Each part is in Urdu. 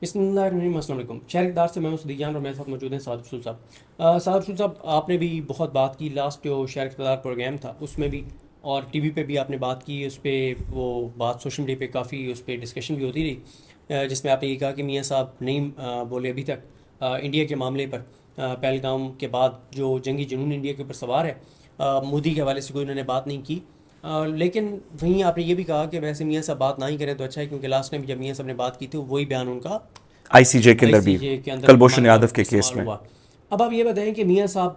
بسم اللہ الرحمن الرحیم، السلام علیکم۔ شہر اقتدار سے میں ہوں صدیق جان اور میرے ساتھ موجود ہیں سعد رسول صاحب۔ سعد رسول صاحب، آپ نے بھی بہت بات کی لاسٹ جو شہر اقتدار پروگرام تھا اس میں بھی، اور ٹی وی پہ بھی آپ نے بات کی اس پہ، وہ بات سوشل میڈیا پہ کافی اس پہ ڈسکشن بھی ہوتی رہی، جس میں آپ نے یہ کہا کہ میاں صاحب نہیں بولے ابھی تک انڈیا کے معاملے پر۔ پہلگام کے بعد جو جنگی جنون انڈیا کے اوپر سوار ہے، مودی کے حوالے سے کوئی انہوں نے بات نہیں کی۔ لیکن وہیں آپ نے یہ بھی کہا کہ ویسے میاں صاحب بات نہ ہی کریں تو اچھا ہے، کیونکہ لاسٹ ٹائم جب میاں صاحب نے بات کی تھی وہی بیان ان کا آئی سی جے کے آئی اندر سی بھی جے کے اندر کلبھوشن یادو کے کیس استعمال میں. ہوا۔ اب آپ یہ بتائیں کہ میاں صاحب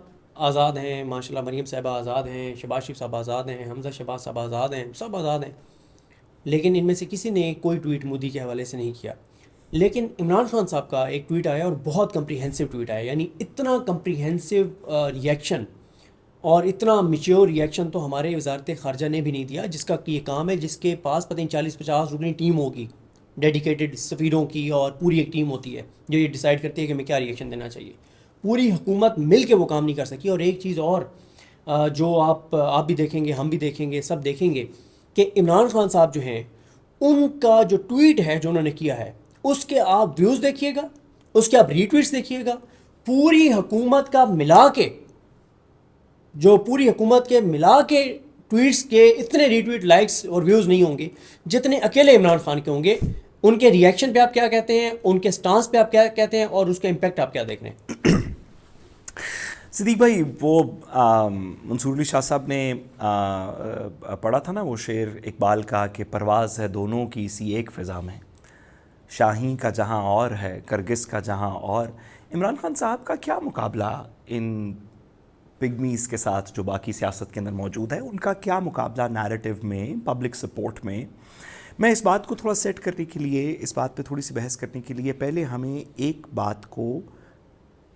آزاد ہیں، ماشاء اللہ مریم صاحبہ آزاد ہیں، شہباز شریف صاحب آزاد ہیں، حمزہ شہباز صاحب آزاد ہیں، سب آزاد ہیں، لیکن ان میں سے کسی نے کوئی ٹویٹ مودی کے حوالے سے نہیں کیا۔ لیکن عمران خان صاحب کا ایک ٹویٹ آیا اور بہت کمپریہنسو ٹویٹ آیا، یعنی اتنا کمپریہنسو ریئیکشن اور اتنا میچیور ریئیکشن تو ہمارے وزارت خارجہ نے بھی نہیں دیا، جس کا یہ کام ہے، جس کے پاس پتہ نہیں 40-50 رکنی ٹیم ہوگی ڈیڈیکیٹڈ سفیروں کی، اور پوری ایک ٹیم ہوتی ہے جو یہ ڈیسائیڈ کرتی ہے کہ ہمیں کیا ریئیکشن دینا چاہیے۔ پوری حکومت مل کے وہ کام نہیں کر سکی۔ اور ایک چیز اور جو آپ بھی دیکھیں گے، ہم بھی دیکھیں گے، سب دیکھیں گے کہ عمران خان صاحب جو ہیں، ان کا جو ٹویٹ ہے جو انہوں نے کیا ہے، اس کے آپ ویوز دیکھیے گا، اس کے آپ ری ٹویٹس دیکھیے گا، پوری حکومت کا ملا کے، جو پوری حکومت کے ملا کے ٹویٹس کے اتنے ری ٹویٹ، لائکس اور ویوز نہیں ہوں گے جتنے اکیلے عمران خان کے ہوں گے۔ ان کے ریئیکشن پہ آپ کیا کہتے ہیں، ان کے سٹانس پہ آپ کیا کہتے ہیں، اور اس کا امپیکٹ آپ کیا دیکھ رہے ہیں؟ صدیق بھائی، وہ منصور علی شاہ صاحب نے پڑھا تھا نا وہ شعر اقبال کا کہ پرواز ہے دونوں کی اسی ایک فضا میں، شاہین کا جہاں اور ہے کرگس کا جہاں اور. عمران خان صاحب کا کیا مقابلہ ان پگمیز کے ساتھ جو باقی سیاست کے اندر موجود ہے، ان کا کیا مقابلہ نیریٹو میں، پبلک سپورٹ میں؟ میں اس بات کو تھوڑا سیٹ کرنے کے لیے، اس بات پہ تھوڑی سی بحث کرنے کے لیے، پہلے ہمیں ایک بات کو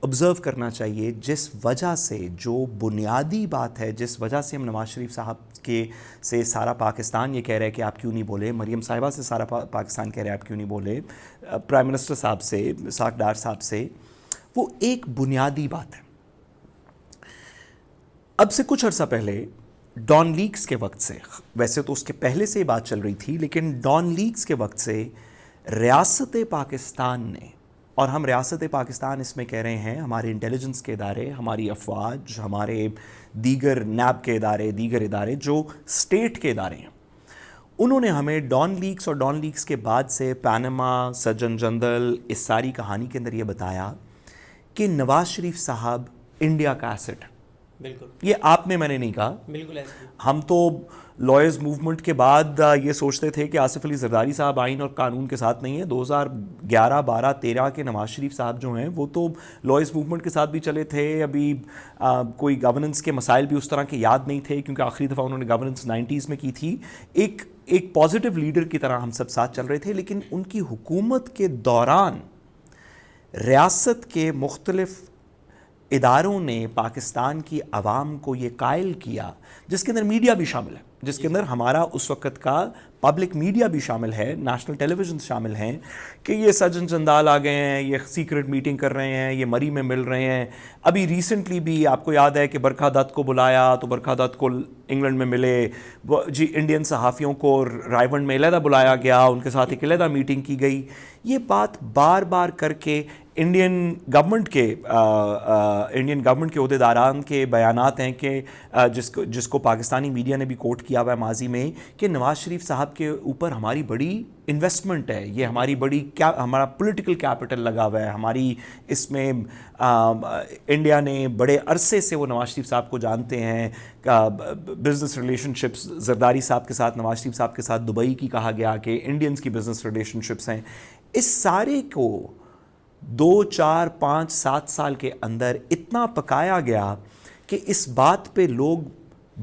آبزرو کرنا چاہیے، جس وجہ سے، جو بنیادی بات ہے جس وجہ سے ہم نواز شریف صاحب کے سے سارا پاکستان یہ کہہ رہا ہے کہ آپ کیوں نہیں بولے، مریم صاحبہ سے سارا پاکستان کہہ رہا ہے آپ کیوں نہیں بولے، پرائم منسٹر صاحب سے، اسحاق ڈار صاحب سے، وہ ایک بنیادی بات ہے. اب سے کچھ عرصہ پہلے ڈان لیکس کے وقت سے، ویسے تو اس کے پہلے سے یہ بات چل رہی تھی، لیکن ڈان لیکس کے وقت سے ریاست پاکستان نے، اور ہم ریاست پاکستان اس میں کہہ رہے ہیں ہمارے انٹیلیجنس کے ادارے، ہماری افواج، ہمارے دیگر نیب کے ادارے، دیگر ادارے جو اسٹیٹ کے ادارے ہیں، انہوں نے ہمیں ڈان لیکس اور ڈان لیکس کے بعد سے پاناما، سجن جندل، اس ساری کہانی کے اندر یہ بتایا کہ نواز شریف صاحب انڈیا کا ایسٹ ہے. بالکل یہ آپ نے، میں نے نہیں کہا. بالکل ایسے ہی۔ ہم تو لائرز موومنٹ کے بعد یہ سوچتے تھے کہ آصف علی زرداری صاحب آئین اور قانون کے ساتھ نہیں ہیں. 2011، 12، 13 کے نواز شریف صاحب جو ہیں وہ تو لائرز موومنٹ کے ساتھ بھی چلے تھے. ابھی کوئی گورننس کے مسائل بھی اس طرح کے یاد نہیں تھے، کیونکہ آخری دفعہ انہوں نے گورننس 90s میں کی تھی. ایک پازیٹیو لیڈر کی طرح ہم سب ساتھ چل رہے تھے. لیکن ان کی حکومت کے دوران ریاست کے مختلف اداروں نے پاکستان کی عوام کو یہ قائل کیا، جس کے اندر میڈیا بھی شامل ہے، جس کے اندر ہمارا اس وقت کا پبلک میڈیا بھی شامل ہے، نیشنل ٹیلی ویژن شامل ہیں، کہ یہ سجن چندال آ گئے ہیں، یہ سیکرٹ میٹنگ کر رہے ہیں، یہ مری میں مل رہے ہیں. ابھی ریسنٹلی بھی آپ کو یاد ہے کہ برکھا دت کو بلایا تو برکھا دت کو انگلینڈ میں ملے. جی، انڈین صحافیوں کو رائیونڈ میں علیحدہ بلایا گیا، ان کے ساتھ ایک علیحدہ میٹنگ کی گئی. یہ بات بار بار کر کے انڈین گورنمنٹ کے عہدیداران کے بیانات ہیں کہ جس کو پاکستانی میڈیا نے بھی کوٹ کیا ہوا ہے ماضی میں، کہ نواز شریف صاحب کے اوپر ہماری بڑی انویسٹمنٹ ہے، یہ ہماری ہمارا پولیٹیکل کیپٹل لگا ہوا ہے، ہماری اس میں انڈیا نے بڑے عرصے سے وہ نواز شریف صاحب کو جانتے ہیں. بزنس ریلیشن شپس زرداری صاحب کے ساتھ، نواز شریف صاحب کے ساتھ دبئی کی کہا گیا کہ انڈینز کی بزنس ریلیشن شپس ہیں. اس سارے کو 2، 4، 5، 7 سال کے اندر اتنا پکایا گیا کہ اس بات پہ لوگ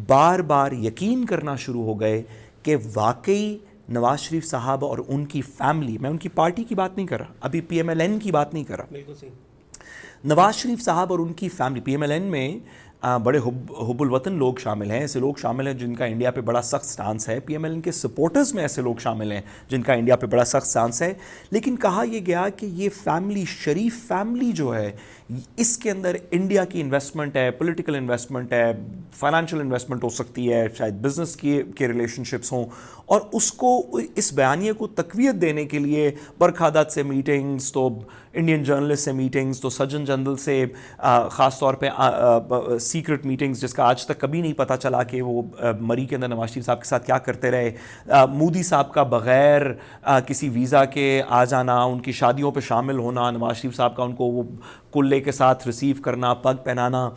بار بار یقین کرنا شروع ہو گئے کہ واقعی نواز شریف صاحب اور ان کی فیملی، میں ان کی پارٹی کی بات نہیں کر رہا، ابھی پی ایم ایل این کی بات نہیں کر رہا، بالکل صحیح۔ نواز شریف صاحب اور ان کی family, P M L N میں بڑے حب الوطن لوگ شامل ہیں، ایسے لوگ شامل ہیں جن کا انڈیا پہ بڑا سخت سٹانس ہے، پی ایم ایل این کے سپورٹرز میں ایسے لوگ شامل ہیں جن کا انڈیا پہ بڑا سخت سٹانس ہے، لیکن کہا یہ گیا کہ یہ فیملی، شریف فیملی جو ہے، اس کے اندر انڈیا کی انویسٹمنٹ ہے، پولیٹیکل انویسٹمنٹ ہے، فائنینشیل انویسٹمنٹ ہو سکتی ہے، شاید بزنس کے ریلیشن شپس ہوں، اور اس کو اس بیانیے کو تقویت دینے کے لیے برکھا دت سے میٹنگز، تو انڈین جرنلسٹ سے میٹنگز، تو سجن جندل سے خاص طور پہ سیکرٹ میٹنگز جس کا آج تک کبھی نہیں پتہ چلا کہ وہ مری کے اندر نواز شریف صاحب کے ساتھ کیا کرتے رہے، مودی صاحب کا بغیر کسی ویزا کے آ جانا، ان کی شادیوں پہ شامل ہونا، نواز شریف صاحب کا ان کو وہ کلے کے ساتھ ریسیو کرنا، پگ پہنانا۔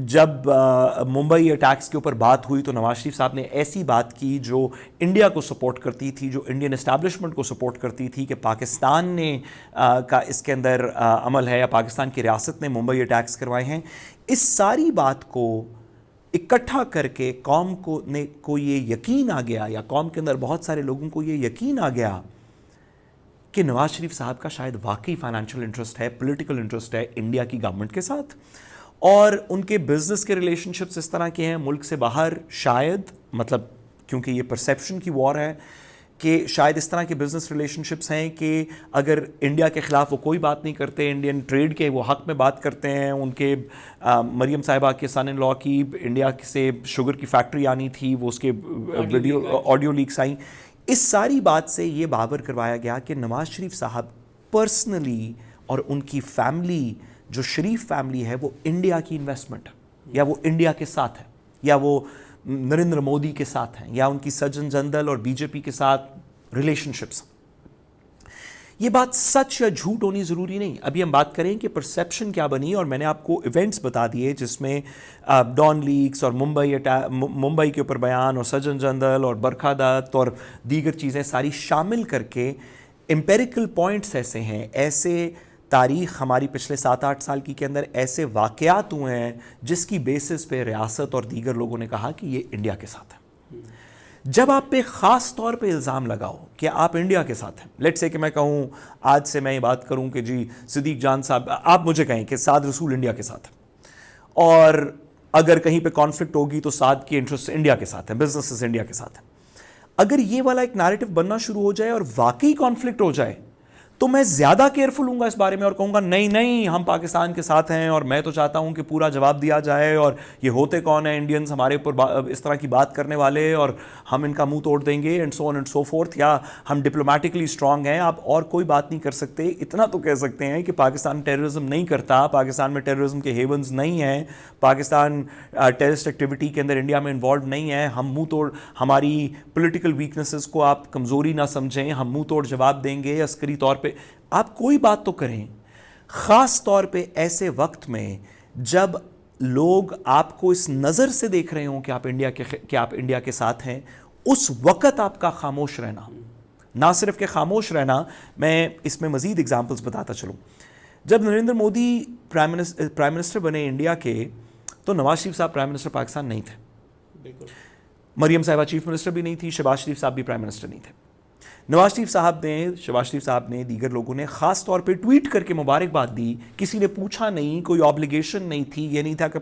جب ممبئی اٹیکس کے اوپر بات ہوئی تو نواز شریف صاحب نے ایسی بات کی جو انڈیا کو سپورٹ کرتی تھی، جو انڈین اسٹیبلشمنٹ کو سپورٹ کرتی تھی، کہ پاکستان نے کا اس کے اندر عمل ہے، یا پاکستان کی ریاست نے ممبئی اٹیکس کروائے ہیں۔ اس ساری بات کو اکٹھا کر کے قوم کو یہ یقین آ گیا، یا قوم کے اندر بہت سارے لوگوں کو یہ یقین آ گیا کہ نواز شریف صاحب کا شاید واقعی فائنینشیل انٹرسٹ ہے، پولیٹیکل انٹرسٹ ہے انڈیا کی گورنمنٹ کے ساتھ، اور ان کے بزنس کے ریلیشن شپس اس طرح کے ہیں ملک سے باہر، شاید مطلب کیونکہ یہ پرسیپشن کی وار ہے کہ شاید اس طرح کے بزنس ریلیشن شپس ہیں کہ اگر انڈیا کے خلاف وہ کوئی بات نہیں کرتے، انڈین ٹریڈ کے وہ حق میں بات کرتے ہیں، ان کے مریم صاحبہ کے سن ان لا کی انڈیا سے شوگر کی فیکٹری آنی تھی، وہ اس کے ویڈیو آڈیو لیکس آئیں، اس ساری بات سے یہ باور کروایا گیا کہ نواز شریف صاحب پرسنلی اور ان کی فیملی جو شریف فیملی ہے وہ انڈیا کی انویسٹمنٹ ہے، یا وہ انڈیا کے ساتھ ہے، یا وہ نریندر مودی کے ساتھ ہیں، یا ان کی سجن جندل اور بی جے پی کے ساتھ ریلیشن شپس۔ یہ بات سچ یا جھوٹ ہونی ضروری نہیں، ابھی ہم بات کریں کہ پرسیپشن کیا بنی، اور میں نے آپ کو ایونٹس بتا دیے جس میں ڈان لیکس اور ممبئی کے اوپر بیان اور سجن جندل اور برکھا دت اور دیگر چیزیں ساری شامل کر کے امپیریکل پوائنٹس ایسے ہیں، ایسے تاریخ ہماری پچھلے 7-8 سال کی کے اندر ایسے واقعات ہوئے ہیں جس کی بیسس پہ ریاست اور دیگر لوگوں نے کہا کہ یہ انڈیا کے ساتھ ہے۔ جب آپ پہ خاص طور پہ الزام لگاؤ کہ آپ انڈیا کے ساتھ ہیں، لیٹ سے کہ میں کہوں آج سے میں یہ بات کروں کہ جی صدیق جان صاحب، آپ مجھے کہیں کہ سعد رسول انڈیا کے ساتھ ہے، اور اگر کہیں پہ کانفلکٹ ہوگی تو سعد کی انٹرسٹ انڈیا کے ساتھ ہیں، بزنسز انڈیا کے ساتھ ہیں، اگر یہ والا ایک نیریٹو بننا شروع ہو جائے اور واقعی کانفلکٹ ہو جائے تو میں زیادہ کیئرفل ہوں گا اس بارے میں، اور کہوں گا نہیں ہم پاکستان کے ساتھ ہیں، اور میں تو چاہتا ہوں کہ پورا جواب دیا جائے، اور یہ ہوتے کون ہیں انڈینز ہمارے اوپر اس طرح کی بات کرنے والے، اور ہم ان کا منہ توڑ دیں گے and so on and so forth, یا ہم ڈپلومیٹکلی اسٹرانگ ہیں، آپ اور کوئی بات نہیں کر سکتے۔ اتنا تو کہہ سکتے ہیں کہ پاکستان ٹیررزم نہیں کرتا، پاکستان میں ٹیررزم کے ہیونز نہیں ہیں، پاکستان ٹیررسٹ ایکٹیویٹی کے اندر انڈیا میں انوالو نہیں ہے، ہم منہ توڑ، ہماری پولیٹیکل ویکنسز کو آپ کمزوری نہ سمجھیں، ہم منہ توڑ جواب دیں گے عسکری طور پہ۔ آپ کوئی بات تو کریں، خاص طور پہ ایسے وقت میں جب لوگ آپ کو اس نظر سے دیکھ رہے ہوں کہ آپ انڈیا کے ساتھ ہیں، اس وقت آپ کا خاموش رہنا، نہ صرف کہ خاموش رہنا، میں اس میں مزید اگزامپلز بتاتا چلوں۔ جب نریندر مودی پرائم منسٹر بنے انڈیا کے تو نواز شریف صاحب پرائم منسٹر پاکستان نہیں تھے، بالکل، مریم صاحبہ چیف منسٹر بھی نہیں تھی، شہباز شریف صاحب بھی پرائم منسٹر نہیں تھے۔ نواز شریف صاحب نے دیگر لوگوں نے خاص طور پہ ٹویٹ کر کے مبارکباد دی، کسی نے پوچھا نہیں، کوئی آبلیگیشن نہیں تھی، یہ نہیں تھا کہ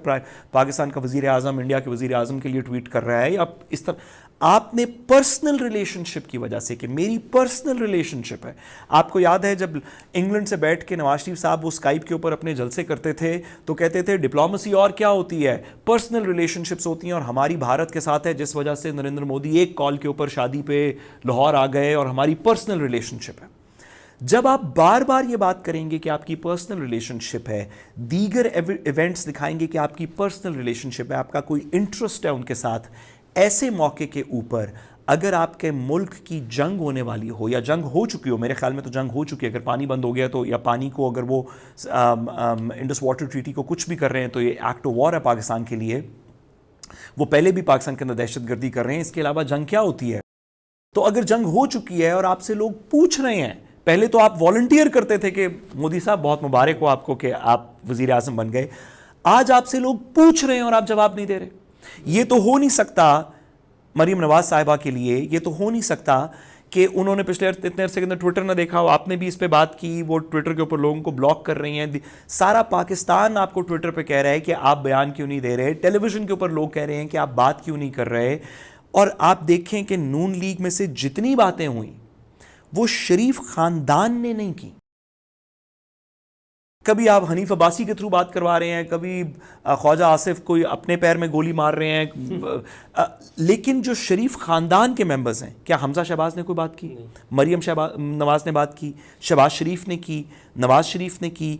پاکستان کا وزیر اعظم انڈیا کے وزیر اعظم کے لیے ٹویٹ کر رہا ہے، یا اس طرح آپ نے پرسنل ریلیشن شپ کی وجہ سے، کہ میری پرسنل ریلیشن شپ ہے۔ آپ کو یاد ہے جب انگلینڈ سے بیٹھ کے نواز شریف صاحب وہ اسکائپ کے اوپر اپنے جلسے کرتے تھے تو کہتے تھے ڈپلومیسی اور کیا ہوتی ہے، پرسنل ریلیشن شپس ہوتی ہیں، اور ہماری بھارت کے ساتھ ہے، جس وجہ سے نریندر مودی ایک کال کے اوپر شادی پہ لاہور آ گئے، اور ہماری پرسنل ریلیشن شپ ہے۔ جب آپ بار بار یہ بات کریں گے کہ آپ کی پرسنل ریلیشن شپ ہے، دیگر ایونٹس دکھائیں گے کہ آپ کی پرسنل ریلیشن شپ ہے، آپ کا کوئی انٹرسٹ ہے ان کے ساتھ، ایسے موقع کے اوپر اگر آپ کے ملک کی جنگ ہونے والی ہو یا جنگ ہو چکی ہو، میرے خیال میں تو جنگ ہو چکی ہے، اگر پانی بند ہو گیا تو، یا پانی کو اگر وہ انڈس واٹر ٹریٹی کو کچھ بھی کر رہے ہیں تو یہ ایکٹ آف وار ہے پاکستان کے لیے، وہ پہلے بھی پاکستان کے اندر دہشت گردی کر رہے ہیں، اس کے علاوہ جنگ کیا ہوتی ہے؟ تو اگر جنگ ہو چکی ہے اور آپ سے لوگ پوچھ رہے ہیں، پہلے تو آپ والنٹیئر کرتے تھے کہ مودی صاحب بہت مبارک ہو آپ کو کہ آپ وزیر اعظم بن گئے، آج آپ سے لوگ پوچھ رہے ہیں اور آپ جواب نہیں دے رہے۔ یہ تو ہو نہیں سکتا مریم نواز صاحبہ کے لیے، یہ تو ہو نہیں سکتا کہ انہوں نے پچھلے اتنے عرصے کے اندر ٹویٹر نہ دیکھا ہو. آپ نے بھی اس پہ بات کی, وہ ٹویٹر کے اوپر لوگوں کو بلاک کر رہی ہیں. سارا پاکستان آپ کو ٹویٹر پہ کہہ رہا ہے کہ آپ بیان کیوں نہیں دے رہے, ٹیلی ویژن کے اوپر لوگ کہہ رہے ہیں کہ آپ بات کیوں نہیں کر رہے. اور آپ دیکھیں کہ نون لیگ میں سے جتنی باتیں ہوئیں وہ شریف خاندان نے نہیں کی. کبھی آپ حنیف عباسی کے تھرو بات کروا رہے ہیں, کبھی خواجہ آصف کوئی اپنے پیر میں گولی مار رہے ہیں, لیکن جو شریف خاندان کے ممبرز ہیں, کیا حمزہ شہباز نے کوئی بات کی؟ مریم نواز نے بات کی, شہباز شریف نے کی, نواز شریف نے کی.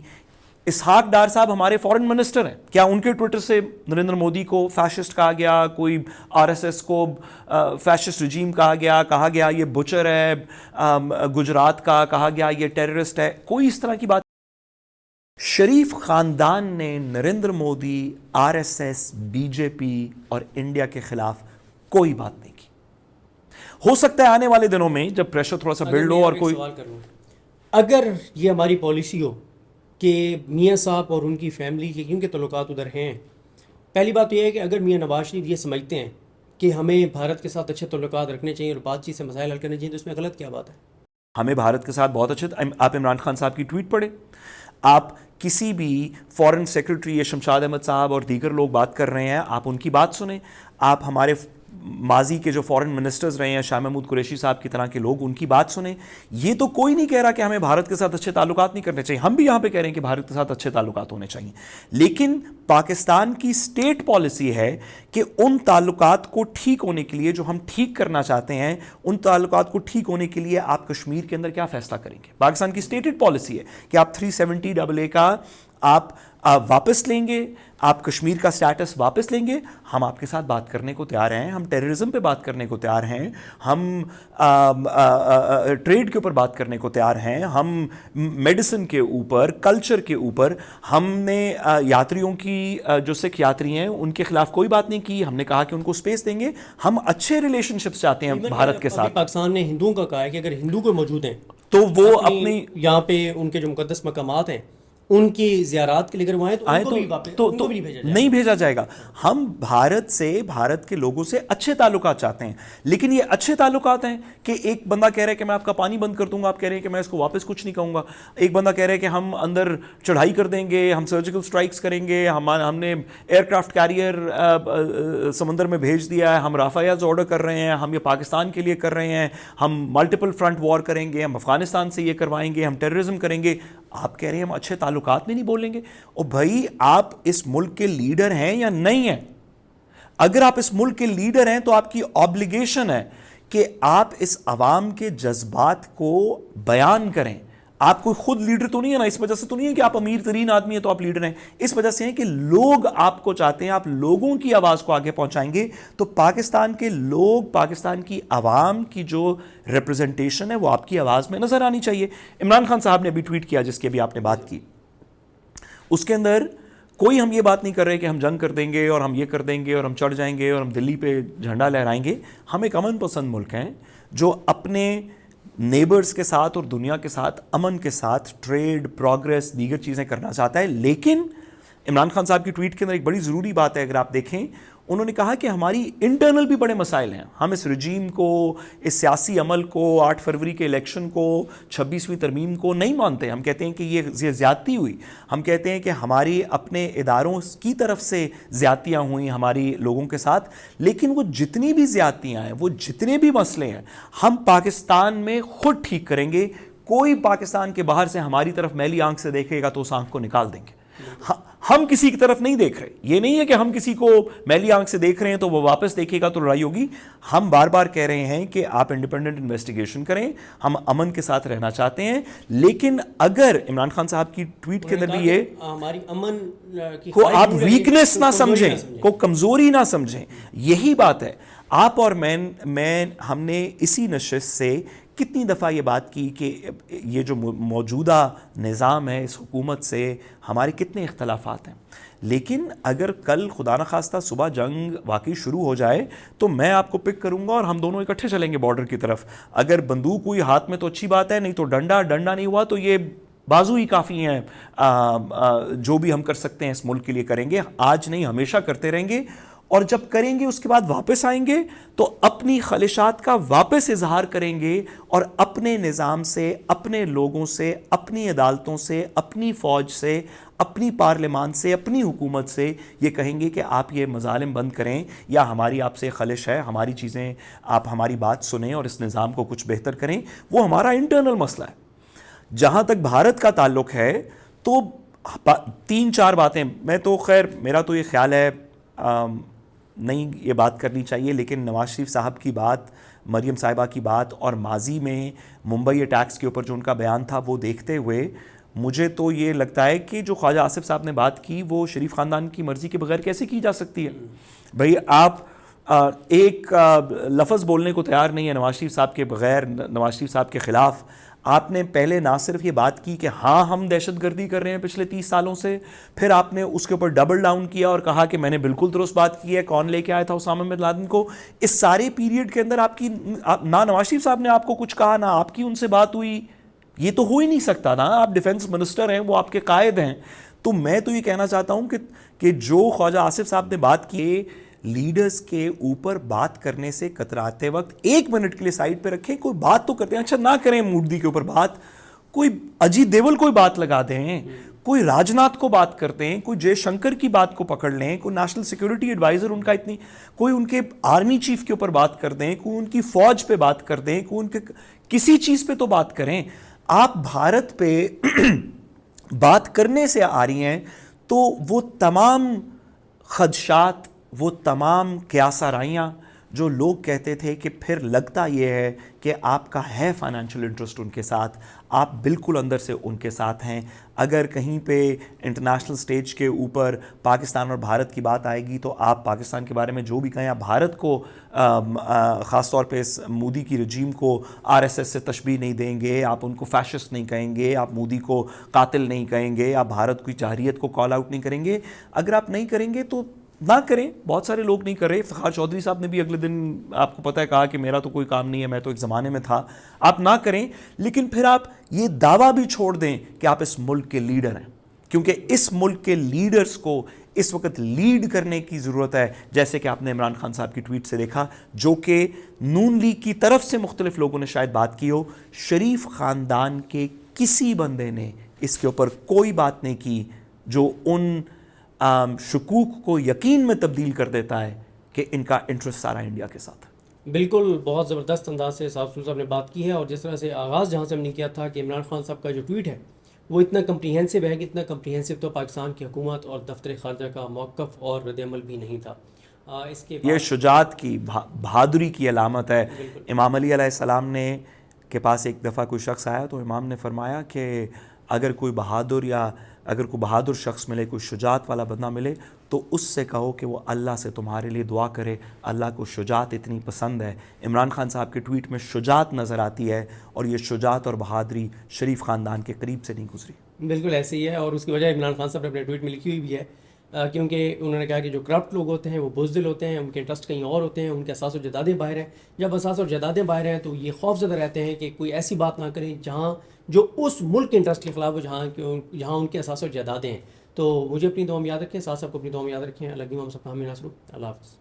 اسحاق ڈار صاحب ہمارے فارن منسٹر ہیں, کیا ان کے ٹویٹر سے نریندر مودی کو فیشسٹ کہا گیا, کوئی آر ایس ایس کو فیشسٹ رجیم کہا گیا یہ بچر ہے, گجرات کا کہا گیا یہ ٹیررسٹ ہے, کوئی اس طرح کی بات؟ شریف خاندان نے Narendra Modi, R S S, B J P اور انڈیا کے خلاف کوئی بات نہیں کی. ہو سکتا ہے آنے والے دنوں میں جب پریشر تھوڑا سا بلڈ ہو اور کوئی سوال کروں, اگر یہ ہماری پالیسی ہو کہ میاں صاحب اور ان کی فیملی کے کیونکہ تعلقات ادھر ہیں, پہلی بات تو یہ ہے کہ اگر میاں نواز شریف یہ سمجھتے ہیں کہ ہمیں بھارت کے ساتھ اچھے تعلقات رکھنے چاہیے اور بات چیت سے مسائل حل کرنے چاہیے, تو اس میں غلط کیا بات ہے؟ ہمیں بھارت کے ساتھ بہت اچھے, آپ عمران خان صاحب کی ٹویٹ پڑھیں, آپ کسی بھی فارن سیکرٹری یا شمشاد احمد صاحب اور دیگر لوگ بات کر رہے ہیں, آپ ان کی بات سنیں. آپ ہمارے ماضی کے جو فارن منسٹرز رہے ہیں, شاہ محمود قریشی صاحب کی طرح کے لوگ, ان کی بات سنیں. یہ تو کوئی نہیں کہہ رہا کہ ہمیں بھارت کے ساتھ اچھے تعلقات نہیں کرنے چاہیے, ہم بھی یہاں پہ کہہ رہے ہیں کہ بھارت کے ساتھ اچھے تعلقات ہونے چاہیے, لیکن پاکستان کی اسٹیٹ پالیسی ہے کہ ان تعلقات کو ٹھیک ہونے کے لیے جو ہم ٹھیک کرنا چاہتے ہیں, ان تعلقات کو ٹھیک ہونے کے لیے آپ کشمیر کے اندر کیا فیصلہ کریں گے. پاکستان کی اسٹیٹڈ پالیسی ہے کہ آپ 370AA کا آپ واپس لیں گے, آپ کشمیر کا سٹیٹس واپس لیں گے, ہم آپ کے ساتھ بات کرنے کو تیار ہیں, ہم ٹیررزم پہ بات کرنے کو تیار ہیں, ہم ٹریڈ کے اوپر بات کرنے کو تیار ہیں, ہم میڈیسن کے اوپر, کلچر کے اوپر. ہم نے یاتریوں کی, جو سکھ یاتری ہیں ان کے خلاف کوئی بات نہیں کی, ہم نے کہا کہ ان کو سپیس دیں گے. ہم اچھے ریلیشن شپس چاہتے ہیں بھارت کے ساتھ. پاکستان نے ہندوؤں کا کہا ہے کہ اگر ہندو کوئی موجود ہیں تو وہ اپنی یہاں پہ ان کے جو مقدس مقامات ہیں ان کی زیارات کے لیے اگر وہ آئیں تو ان کو بھی نہیں بھیجا جائے گا. ہم بھارت سے, بھارت کے لوگوں سے اچھے تعلقات چاہتے ہیں, لیکن یہ اچھے تعلقات ہیں کہ ایک بندہ کہہ رہا ہے کہ میں آپ کا پانی بند کر دوں گا, آپ کہہ رہے ہیں کہ میں اس کو واپس کچھ نہیں کہوں گا. ایک بندہ کہہ رہا ہے کہ ہم اندر چڑھائی کر دیں گے, ہم سرجیکل سٹرائکس کریں گے, ہم نے ایئر کرافٹ کیریئر سمندر میں بھیج دیا ہے, ہم رافائلز آرڈر کر رہے ہیں, ہم یہ پاکستان کے لیے کر رہے ہیں, ہم ملٹیپل فرنٹ وار کریں گے, ہم افغانستان سے یہ کروائیں گے, ہم ٹیررزم کریں گے. آپ کہہ رہے ہیں ہم اچھے تعلقات میں نہیں بولیں گے. اور بھائی آپ اس ملک کے لیڈر ہیں یا نہیں ہیں؟ اگر آپ اس ملک کے لیڈر ہیں تو آپ کی آبلیگیشن ہے کہ آپ اس عوام کے جذبات کو بیان کریں. آپ کوئی خود لیڈر تو نہیں ہے نا, اس وجہ سے تو نہیں ہے کہ آپ امیر ترین آدمی ہیں تو آپ لیڈر ہیں, اس وجہ سے ہیں کہ لوگ آپ کو چاہتے ہیں, آپ لوگوں کی آواز کو آگے پہنچائیں گے. تو پاکستان کے لوگ, پاکستان کی عوام کی جو ریپرزنٹیشن ہے وہ آپ کی آواز میں نظر آنی چاہیے. عمران خان صاحب نے ابھی ٹویٹ کیا جس کی ابھی آپ نے بات کی, اس کے اندر کوئی ہم یہ بات نہیں کر رہے کہ ہم جنگ کر دیں گے اور ہم یہ کر دیں گے اور ہم چڑھ جائیں گے اور ہم دلی پہ جھنڈا لہرائیں گے. ہم ایک امن پسند ملک ہیں جو اپنے نیبرز کے ساتھ اور دنیا کے ساتھ امن کے ساتھ ٹریڈ, پروگریس, دیگر چیزیں کرنا چاہتا ہے. لیکن عمران خان صاحب کی ٹویٹ کے اندر ایک بڑی ضروری بات ہے, اگر آپ دیکھیں, انہوں نے کہا کہ ہماری انٹرنل بھی بڑے مسائل ہیں. ہم اس رجیم کو, اس سیاسی عمل کو, 8 فروری کے الیکشن کو, 26ویں ترمیم کو نہیں مانتے. ہم کہتے ہیں کہ یہ زیادتی ہوئی. ہم کہتے ہیں کہ ہماری اپنے اداروں کی طرف سے زیادتیاں ہوئیں ہماری لوگوں کے ساتھ. لیکن وہ جتنی بھی زیادتیاں ہیں, وہ جتنے بھی مسئلے ہیں, ہم پاکستان میں خود ٹھیک کریں گے. کوئی پاکستان کے باہر سے ہماری طرف میلی آنکھ سے دیکھے گا تو اس آنکھ کو نکال دیں گے. ہم کسی کی طرف نہیں دیکھ رہے. یہ نہیں ہے کہ ہم کسی کو میلی آنکھ سے دیکھ رہے ہیں تو وہ واپس دیکھے گا تو لڑائی ہوگی. ہم بار بار کہہ رہے ہیں کہ آپ انڈیپینڈنٹ انویسٹیگیشن کریں. ہم امن کے ساتھ رہنا چاہتے ہیں. لیکن اگر عمران خان صاحب کی ٹویٹ کے اندر بھی یہ ہماری امن کو آپ ویکنس نہ سمجھیں, کو کمزوری نہ سمجھیں, یہی بات ہے. آپ اور میں ہم نے اسی نشست سے کتنی دفعہ یہ بات کی کہ یہ جو موجودہ نظام ہے, اس حکومت سے ہمارے کتنے اختلافات ہیں. لیکن اگر کل خدا نخواستہ صبح جنگ واقعی شروع ہو جائے تو میں آپ کو پک کروں گا اور ہم دونوں اکٹھے چلیں گے بارڈر کی طرف. اگر بندوق ہوئی ہاتھ میں تو اچھی بات ہے, نہیں تو ڈنڈا نہیں ہوا تو یہ بازو ہی کافی ہیں. جو بھی ہم کر سکتے ہیں اس ملک کے لیے کریں گے, آج نہیں ہمیشہ کرتے رہیں گے. اور جب کریں گے اس کے بعد واپس آئیں گے تو اپنی خواہشات کا واپس اظہار کریں گے اور اپنے نظام سے، اپنے لوگوں سے، اپنی عدالتوں سے، اپنی فوج سے، اپنی پارلیمان سے، اپنی حکومت سے یہ کہیں گے کہ آپ یہ مظالم بند کریں، یا ہماری آپ سے خواہش ہے، ہماری چیزیں آپ ہماری بات سنیں اور اس نظام کو کچھ بہتر کریں. وہ ہمارا انٹرنل مسئلہ ہے. جہاں تک بھارت کا تعلق ہے تو 3-4 باتیں، میں تو خیر میرا تو یہ خیال ہے نہیں یہ بات کرنی چاہیے، لیکن نواز شریف صاحب کی بات، مریم صاحبہ کی بات اور ماضی میں ممبئی اٹیکس کے اوپر جو ان کا بیان تھا وہ دیکھتے ہوئے مجھے تو یہ لگتا ہے کہ جو خواجہ آصف صاحب نے بات کی وہ شریف خاندان کی مرضی کے بغیر کیسے کی جا سکتی ہے؟ بھئی آپ ایک لفظ بولنے کو تیار نہیں ہے نواز شریف صاحب کے بغیر، نواز شریف صاحب کے خلاف. آپ نے پہلے نہ صرف یہ بات کی کہ ہاں ہم دہشت گردی کر رہے ہیں پچھلے 30 سالوں سے، پھر آپ نے اس کے اوپر ڈبل ڈاؤن کیا اور کہا کہ میں نے بالکل درست بات کی ہے، کون لے کے آیا تھا اسامہ بن لادن کو. اس سارے پیریڈ کے اندر آپ کی نہ نواز شریف صاحب نے آپ کو کچھ کہا، نہ آپ کی ان سے بات ہوئی. یہ تو ہو ہی نہیں سکتا نا. آپ ڈیفنس منسٹر ہیں، وہ آپ کے قائد ہیں. تو میں تو یہ کہنا چاہتا ہوں کہ جو خواجہ آصف صاحب نے بات کی، لیڈرز کے اوپر بات کرنے سے کتراتے وقت 1 منٹ کے لیے سائڈ پہ رکھیں، کوئی بات تو کرتے ہیں. اچھا نہ کریں مودی کے اوپر بات، کوئی اجیت دیول کوئی بات لگا دیں، کوئی راجناتھ کو بات کرتے ہیں، کوئی جے شنکر کی بات کو پکڑ لیں، کوئی نیشنل سیکیورٹی ایڈوائزر ان کا اتنی، کوئی ان کے آرمی چیف کے اوپر بات کر دیں، کوئی ان کی فوج پہ بات کر دیں، کوئی ان کے کسی چیز پہ تو بات کریں. آپ بھارت پہ بات کرنے سے آ رہی ہیں تو وہ تمام خدشات، وہ تمام قیاس آرائیاں جو لوگ کہتے تھے کہ پھر لگتا یہ ہے کہ آپ کا ہے فائنینشیل انٹرسٹ ان کے ساتھ، آپ بالکل اندر سے ان کے ساتھ ہیں. اگر کہیں پہ انٹرنیشنل سٹیج کے اوپر پاکستان اور بھارت کی بات آئے گی تو آپ پاکستان کے بارے میں جو بھی کہیں، آپ بھارت کو خاص طور پہ اس مودی کی رجیم کو RSS سے تشبیہ نہیں دیں گے، آپ ان کو فیشسٹ نہیں کہیں گے، آپ مودی کو قاتل نہیں کہیں گے، آپ بھارت کی جارحیت کو کال آؤٹ نہیں کریں گے. اگر آپ نہیں کریں گے تو نہ کریں. بہت سارے لوگ نہیں کر رہے. افتخار چودھری صاحب نے بھی اگلے دن آپ کو پتہ ہے کہا کہ میرا تو کوئی کام نہیں ہے، میں تو ایک زمانے میں تھا. آپ نہ کریں، لیکن پھر آپ یہ دعویٰ بھی چھوڑ دیں کہ آپ اس ملک کے لیڈر ہیں، کیونکہ اس ملک کے لیڈرز کو اس وقت لیڈ کرنے کی ضرورت ہے. جیسے کہ آپ نے عمران خان صاحب کی ٹویٹ سے دیکھا، جو کہ نون لیگ کی طرف سے مختلف لوگوں نے شاید بات کی ہو، شریف خاندان کے کسی بندے نے اس کے اوپر کوئی بات نہیں کی جو ان شکوک کو یقین میں تبدیل کر دیتا ہے کہ ان کا انٹرسٹ سارا انڈیا کے ساتھ ہے. بالکل بہت زبردست انداز سے صاحب نے بات کی ہے. اور جس طرح سے آغاز جہاں سے ہم نے کیا تھا کہ عمران خان صاحب کا جو ٹویٹ ہے وہ اتنا کمپریہنسو ہے کہ اتنا کمپریہنسو تو پاکستان کی حکومت اور دفتر خارجہ کا موقف اور رد عمل بھی نہیں تھا. اس کے یہ شجاعت کی، بہادری کی علامت ہے. امام علی علیہ السلام نے کے پاس ایک دفعہ کوئی شخص آیا تو امام نے فرمایا کہ اگر کوئی بہادر یا اگر کوئی بہادر شخص ملے، کوئی شجاعت والا بندہ ملے تو اس سے کہو کہ وہ اللہ سے تمہارے لیے دعا کرے، اللہ کو شجاعت اتنی پسند ہے. عمران خان صاحب کے ٹویٹ میں شجاعت نظر آتی ہے اور یہ شجاعت اور بہادری شریف خاندان کے قریب سے نہیں گزری. بالکل ایسے ہی ہے. اور اس کی وجہ عمران خان صاحب نے اپنے ٹویٹ میں لکھی ہوئی بھی ہے، کیونکہ انہوں نے کہا کہ جو کرپٹ لوگ ہوتے ہیں وہ بزدل ہوتے ہیں، ان کے انٹرسٹ کہیں اور ہوتے ہیں، ان کے اساس و جدادیں باہر ہیں. جب اساس و جدادیں باہر ہیں تو یہ خوف زدہ رہتے ہیں کہ کوئی ایسی بات نہ کریں جہاں جو اس ملک کے انٹرسٹ کے خلاف ہو، جہاں ان کے اساس و جدادیں ہیں. تو مجھے اپنی دعا میں یاد رکھیں، ساتھ سب کو اپنی دعا میں یاد رکھیں. اللہ کی صاحب حامد ناصر. اللہ حافظ.